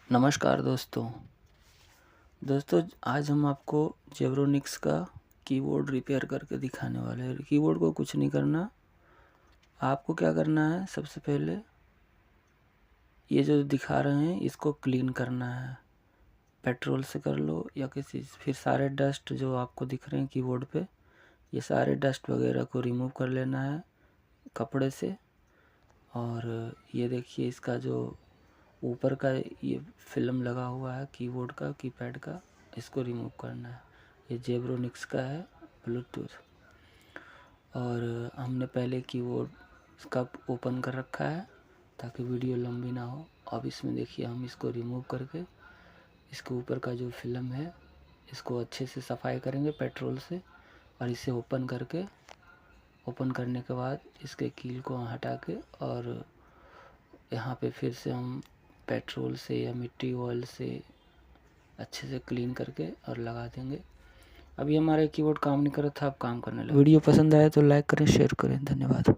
नमस्कार दोस्तों। आज हम आपको जेब्रोनिक्स का कीबोर्ड रिपेयर करके दिखाने वाले हैं। कीबोर्ड को कुछ नहीं करना, आपको क्या करना है, सबसे पहले ये जो दिखा रहे हैं इसको क्लीन करना है। पेट्रोल से कर लो या किसी, फिर सारे डस्ट जो आपको दिख रहे हैं कीबोर्ड पे, ये सारे डस्ट वगैरह को रिमूव कर लेना है कपड़े से। और ये देखिए इसका जो ऊपर का ये फिल्म लगा हुआ है कीबोर्ड का, कीपैड का, इसको रिमूव करना है। ये जेब्रोनिक्स का है ब्लूटूथ। और हमने पहले कीबोर्ड का ओपन कर रखा है ताकि वीडियो लंबी ना हो। अब इसमें देखिए हम इसको रिमूव करके इसके ऊपर का जो फिल्म है इसको अच्छे से सफाई करेंगे पेट्रोल से। और इसे ओपन करने के बाद इसके कील को हटा के और यहाँ पे फिर से हम पेट्रोल से या मिट्टी ऑयल से अच्छे से क्लीन करके और लगा देंगे। अभी हमारा कीबोर्ड काम नहीं कर रहा था, अब काम करने लगा। वीडियो पसंद आया तो लाइक करें, शेयर करें। धन्यवाद।